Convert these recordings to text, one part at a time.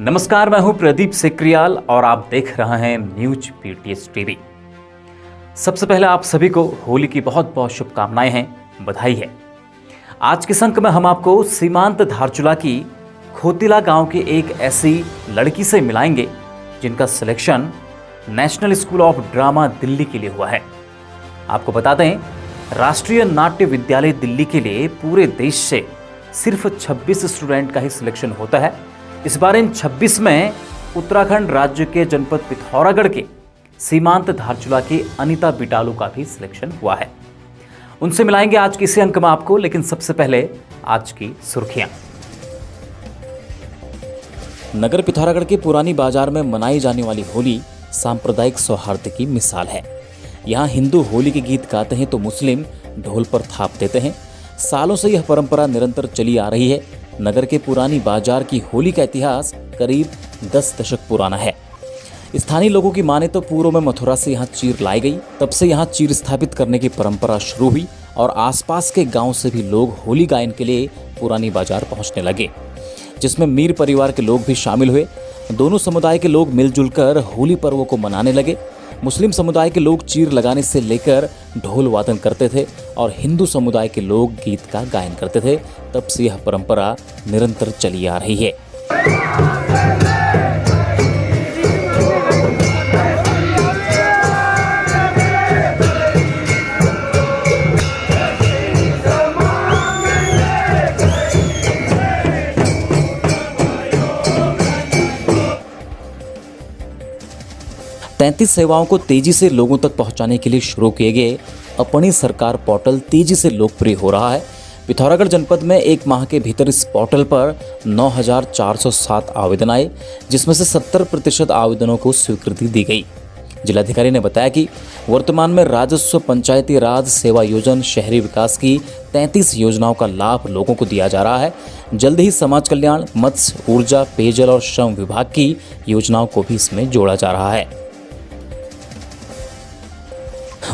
नमस्कार, मैं हूं प्रदीप सेक्रियाल और आप देख रहे हैं न्यूज पीटीएस टीवी। सबसे पहले आप सभी को होली की बहुत बहुत शुभकामनाएं हैं, बधाई है। आज के अंक में हम आपको सीमांत धारचूला की खोतिला गांव की एक ऐसी लड़की से मिलाएंगे जिनका selection national school of drama Delhi के लिए हुआ है। आपको बता दें, राष्ट्रीय नाट्य विद्यालय दिल्ली के लिए पूरे देश से सिर्फ 26 स्टूडेंट का ही सिलेक्शन होता है। इस बार इन 26 में उत्तराखंड राज्य के जनपद पिथौरागढ़ के सीमांत धारचूला की अनीता बिटालू का भी सिलेक्शन हुआ है। उनसे मिलाएंगे आज के इसी अंक में आपको, लेकिन सबसे पहले आज की सुर्खियां। नगर पिथौरागढ़ के पुरानी बाजार में मनाई जाने वाली होली सांप्रदायिक सौहार्द की मिसाल है। यहाँ हिंदू होली के गीत गाते हैं तो मुस्लिम ढोल पर थाप देते हैं। सालों से यह परंपरा निरंतर चली आ रही है। नगर के पुरानी बाजार की होली का इतिहास करीब 10 दशक पुराना है। स्थानीय लोगों की माने तो पूर्व में मथुरा से यहाँ चीर लाई गई, तब से यहाँ चीर स्थापित करने की परंपरा शुरू हुई और आसपास के गांव से भी लोग होली गायन के लिए पुरानी बाजार पहुंचने लगे, जिसमें मीर परिवार के लोग भी शामिल हुए। दोनों समुदाय के लोग मिलजुल कर होली पर्व को मनाने लगे। मुस्लिम समुदाय के लोग चीर लगाने से लेकर ढोल वादन करते थे और हिंदू समुदाय के लोग गीत का गायन करते थे। तब से यह परंपरा निरंतर चली आ रही है। 33 सेवाओं को तेजी से लोगों तक पहुंचाने के लिए शुरू किए गए अपनी सरकार पोर्टल तेजी से लोकप्रिय हो रहा है। पिथौरागढ़ जनपद में एक माह के भीतर इस पोर्टल पर 9,407 आवेदन आए, जिसमें से 70% आवेदनों को स्वीकृति दी गई। जिलाधिकारी ने बताया कि वर्तमान में राजस्व, पंचायती राज, सेवा योजन, शहरी विकास की 33 योजनाओं का लाभ लोगों को दिया जा रहा है। जल्द ही समाज कल्याण, मत्स्य, ऊर्जा, पेयजल और श्रम विभाग की योजनाओं को भी इसमें जोड़ा जा रहा है।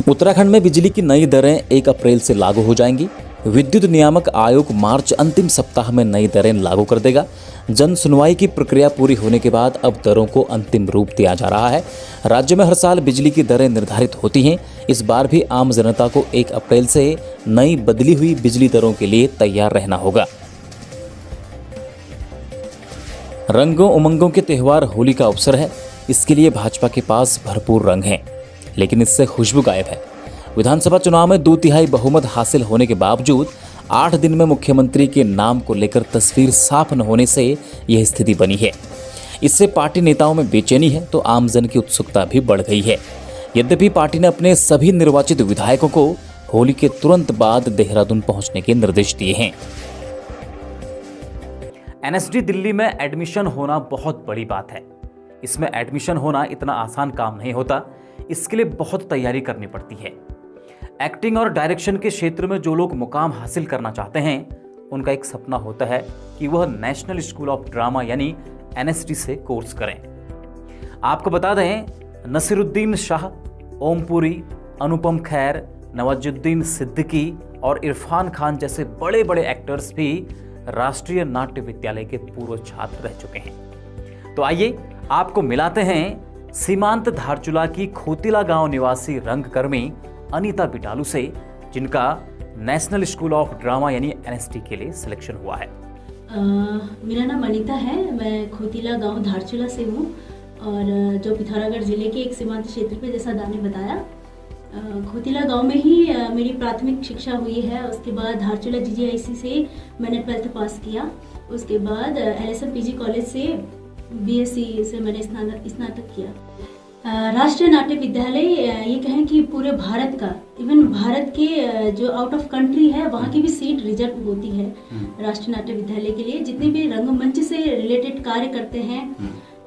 उत्तराखंड में बिजली की नई दरें 1 अप्रैल से लागू हो जाएंगी। विद्युत नियामक आयोग मार्च अंतिम सप्ताह में नई दरें लागू कर देगा। जन सुनवाई की प्रक्रिया पूरी होने के बाद अब दरों को अंतिम रूप दिया जा रहा है। राज्य में हर साल बिजली की दरें निर्धारित होती हैं। इस बार भी आम जनता को 1 अप्रैल से नई बदली हुई बिजली दरों के लिए तैयार रहना होगा। रंगों उमंगों के त्योहार होली का अवसर है। इसके लिए भाजपा के पास भरपूर रंग हैं, लेकिन इससे खुशबू गायब है। विधानसभा चुनाव में 2/3 बहुमत हासिल होने के बावजूद 8 दिन में मुख्यमंत्री के नाम को लेकर तस्वीर साफ न होने से यह स्थिति बनी है। इससे पार्टी नेताओं में बेचैनी है तो आमजन की उत्सुकता भी बढ़ गई है। यद्यपि पार्टी ने अपने सभी निर्वाचित विधायकों को होली के तुरंत बाद देहरादून पहुंचने के निर्देश दिए हैं। एनएसडी दिल्ली में एडमिशन होना बहुत बड़ी बात है। इसमें एडमिशन होना इतना आसान काम नहीं होता। इसके लिए बहुत तैयारी करनी पड़ती है। एक्टिंग और डायरेक्शन के क्षेत्र में जो लोग मुकाम हासिल करना चाहते हैं, उनका एक सपना होता है कि वह नेशनल स्कूल ऑफ ड्रामा यानी एनएसडी से कोर्स करें। आपको बता दें, नसीरुद्दीन शाह, ओमपुरी, अनुपम खैर, नवाजुद्दीन सिद्दीकी और इरफान खान जैसे बड़े बड़े एक्टर्स भी राष्ट्रीय नाट्य विद्यालय के पूर्व छात्र रह चुके हैं। तो आइए आपको मिलाते हैं सीमांत धारचूला की खोतिला गांव निवासी रंगकर्मी अनीता बिटालू से, जिनका नेशनल स्कूल ऑफ ड्रामा यानी एनएसडी के लिए सिलेक्शन हुआ है। मेरा नाम अनीता है। मैं खोतिला गांव धारचूला से हूँ और जो पिथौरागढ़ जिले के एक सीमांत क्षेत्र पे, जैसा दा ने बताया, खोतिला गांव में ही मेरी प्राथमिक शिक्षा हुई है। उसके बाद धारचूला जीजीआईसी से मैंने 12th पास किया। उसके बाद एलएसएम पीजी कॉलेज से बीएससी से मैंने स्नातक किया। राष्ट्रीय नाट्य विद्यालय, ये कहें कि पूरे भारत का, इवन भारत के जो आउट ऑफ कंट्री है वहाँ की भी सीट रिजर्व होती है राष्ट्रीय नाट्य विद्यालय के लिए। जितने भी रंगमंच से रिलेटेड कार्य करते हैं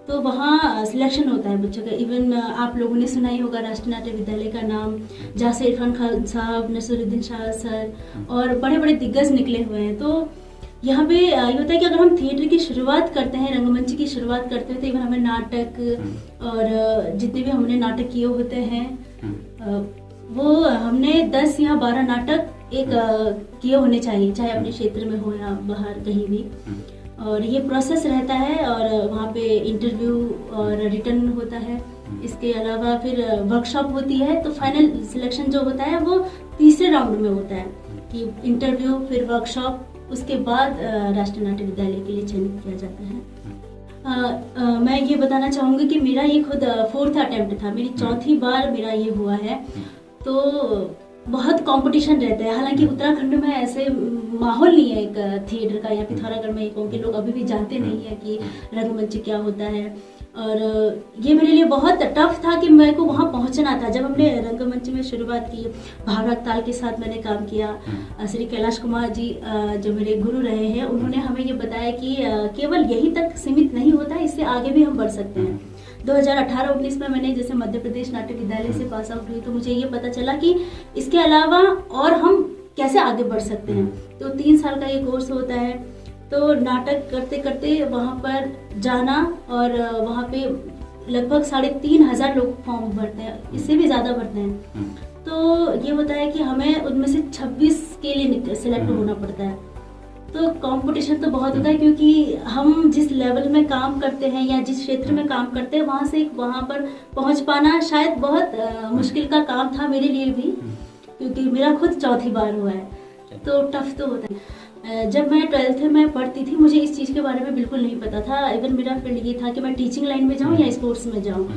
तो वहाँ सिलेक्शन होता है बच्चों का। इवन आप लोगों ने सुना ही होगा राष्ट्रीय नाट्य विद्यालय का नाम, जहाँ से इरफान खान साहब, नसीरुद्दीन शाह सर और बड़े बड़े दिग्गज निकले हुए हैं। तो यहाँ पे ये होता है कि अगर हम थिएटर की शुरुआत करते हैं, रंगमंच की शुरुआत करते हैं, तो इवन हमें नाटक और जितने भी हमने नाटक किए होते हैं वो हमने 10 या 12 नाटक एक किए होने चाहिए, चाहे अपने क्षेत्र में हो या बाहर कहीं भी। और ये प्रोसेस रहता है और वहाँ पे इंटरव्यू और रिटर्न होता है। इसके अलावा फिर वर्कशॉप होती है, तो फाइनल सिलेक्शन जो होता है वो तीसरे राउंड में होता है कि इंटरव्यू फिर वर्कशॉप, उसके बाद राष्ट्रीय नाट्य विद्यालय के लिए चयनित किया जाता है। मैं ये बताना चाहूँगी कि मेरा ये खुद 4th अटेम्प्ट था, मेरी 4थी बार मेरा ये हुआ है। तो बहुत कंपटीशन रहता है, हालांकि उत्तराखंड में ऐसे माहौल नहीं है एक थिएटर का, या पिथौरागढ़ में क्योंकि लोग अभी भी जानते नहीं है कि रंगमंच क्या होता है। और ये मेरे लिए बहुत टफ था कि मेरे को वहाँ पहुँचना था। जब हमने रंगमंच में शुरुआत की, भावराग ताल के साथ मैंने काम किया। श्री कैलाश कुमार जी जो मेरे गुरु रहे हैं, उन्होंने हमें ये बताया कि केवल यहीं तक सीमित नहीं होता है, इससे आगे भी हम बढ़ सकते हैं। 2018-19 में मैंने जैसे मध्य प्रदेश नाट्य विद्यालय से पास आउट हुई, तो मुझे ये पता चला कि इसके अलावा और हम कैसे आगे बढ़ सकते हैं। तो 3 साल का ये कोर्स होता है। तो नाटक करते करते वहाँ पर जाना, और वहाँ पे लगभग 3,500 लोग फॉर्म भरते हैं, इससे भी ज़्यादा भरते हैं। तो ये होता है कि हमें उनमें से 26 के लिए सिलेक्ट होना पड़ता है। तो कंपटीशन तो बहुत होता है, क्योंकि हम जिस लेवल में काम करते हैं या जिस क्षेत्र में काम करते हैं, वहाँ से वहाँ पर पहुँच पाना शायद बहुत मुश्किल का काम था मेरे लिए भी, क्योंकि मेरा खुद 4थी बार हुआ है। तो टफ तो होता है। जब मैं 12th में पढ़ती थी, मुझे इस चीज़ के बारे में बिल्कुल नहीं पता था। इवन मेरा फील्ड ये था कि मैं टीचिंग लाइन में जाऊँ या स्पोर्ट्स में जाऊँ।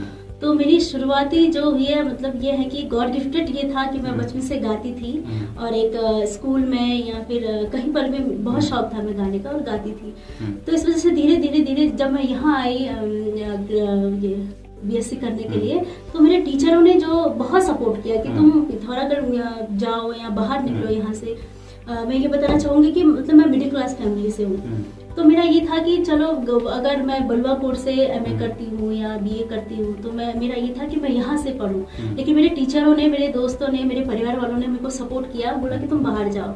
तो मेरी शुरुआती जो हुई है, मतलब ये है कि गॉड गिफ्टेड ये था कि मैं बचपन से गाती थी, और एक स्कूल में या फिर कहीं पर भी बहुत शौक था मैं गाने का, और गाती थी। तो इस वजह से धीरे धीरे जब मैं यहाँ आई BSc करने के लिए, तो मेरे टीचरों ने जो बहुत सपोर्ट किया कि तुम पिथौरागढ़ जाओ या बाहर निकलो यहाँ से। मैं ये बताना चाहूँगी कि मतलब मैं मिडिल क्लास फैमिली से हूँ, तो मेरा ये था कि चलो अगर मैं बलुआ कोर्स से MA करती हूँ या BA करती हूँ, तो मेरा ये था कि मैं यहाँ से पढूं। लेकिन मेरे टीचरों ने, मेरे दोस्तों ने, मेरे परिवार वालों ने मेरे को सपोर्ट किया, बोला कि तुम बाहर जाओ।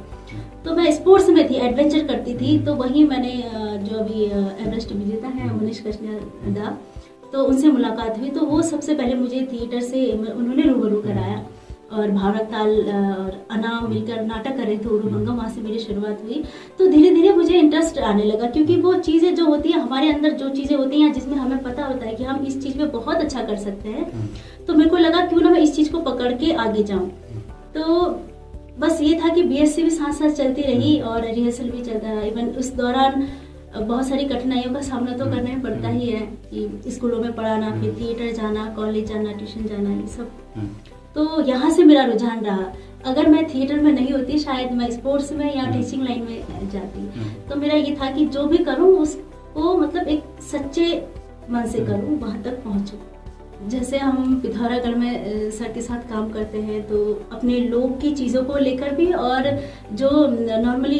तो मैं स्पोर्ट्स में थी, एडवेंचर करती थी। तो वहीं मैंने जो अभी एवरेस्ट विजेता है मनीष कृष्णा, तो उनसे मुलाकात हुई। तो वो सबसे पहले मुझे थिएटर से उन्होंने रूबरू कराया, और भावराग ताल और अनाम मिलकर नाटक कर रहे थे उरुभंगम, वहाँ से मेरी शुरुआत हुई। तो धीरे धीरे मुझे इंटरेस्ट आने लगा, क्योंकि वो चीज़ें जो होती है हमारे अंदर, जो चीज़ें होती हैं जिसमें हमें पता होता है कि हम इस चीज़ में बहुत अच्छा कर सकते हैं, तो मेरे को लगा क्यों ना मैं इस चीज़ को पकड़ के आगे जाऊँ। तो बस ये था कि BSc भी साथ साथ चलती रही और रिहर्सल भी चलता रहा। इवन उस दौरान बहुत सारी कठिनाइयों का सामना तो करना ही पड़ता ही है, कि स्कूलों में पढ़ाना, फिर थिएटर जाना, कॉलेज जाना, ट्यूशन जाना, ये सब। तो यहाँ से मेरा रुझान रहा। अगर मैं थिएटर में नहीं होती, शायद मैं स्पोर्ट्स में या टीचिंग लाइन में जाती। तो मेरा ये था कि जो भी करूँ उसको मतलब एक सच्चे मन से करूँ, वहाँ तक पहुँचूँ। जैसे हम पिथौरागढ़ में सर के साथ काम करते हैं, तो अपने लोग की चीज़ों को लेकर भी, और जो नॉर्मली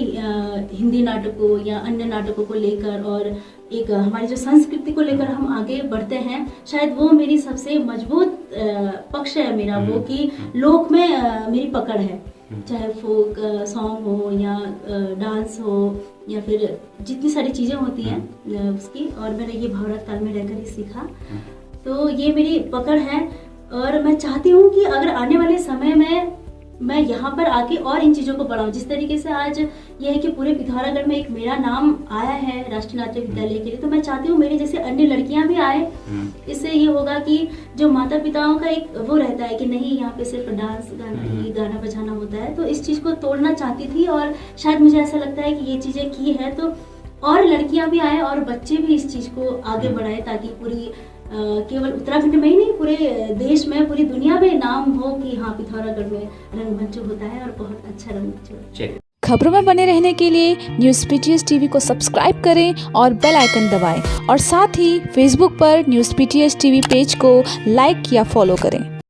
हिंदी नाटकों या अन्य नाटकों को लेकर, और एक हमारी जो संस्कृति को लेकर हम आगे बढ़ते हैं, शायद वो मेरी सबसे मजबूत पक्ष है मेरा, वो कि लोक में मेरी पकड़ है। चाहे फोक सॉन्ग हो या डांस हो या फिर जितनी सारी चीज़ें होती हैं उसकी, और मैंने ये भावराग ताल में रहकर ही सीखा। तो ये मेरी पकड़ है, और मैं चाहती हूँ कि अगर आने वाले समय में मैं यहाँ पर आके और इन चीज़ों को बढ़ाऊँ। जिस तरीके से आज ये है कि पूरे पिथौरागढ़ में एक मेरा नाम आया है राष्ट्रीय नाट्य विद्यालय के लिए, तो मैं चाहती हूँ मेरी जैसे अन्य लड़कियाँ भी आए। इससे ये होगा कि जो माता पिताओं का एक वो रहता है कि नहीं, यहाँ पे सिर्फ डांस गाना बजाना होता है, तो इस चीज़ को तोड़ना चाहती थी। और शायद मुझे ऐसा लगता है कि ये चीज़ें की है तो और लड़कियाँ भी आए और बच्चे भी इस चीज़ को आगे बढ़ाए, ताकि पूरी केवल उत्तराखंड में ही नहीं, पूरे देश में, पूरी दुनिया में नाम हो कि हाँ, पिथौरागढ़ में रंगमंच होता है और बहुत अच्छा रंगमंच होता है। खबरों में बने रहने के लिए न्यूज़ PTS TV को सब्सक्राइब करें और बेल आइकन दबाएं, और साथ ही फेसबुक पर न्यूज़ PTS TV पेज को लाइक या फॉलो करें।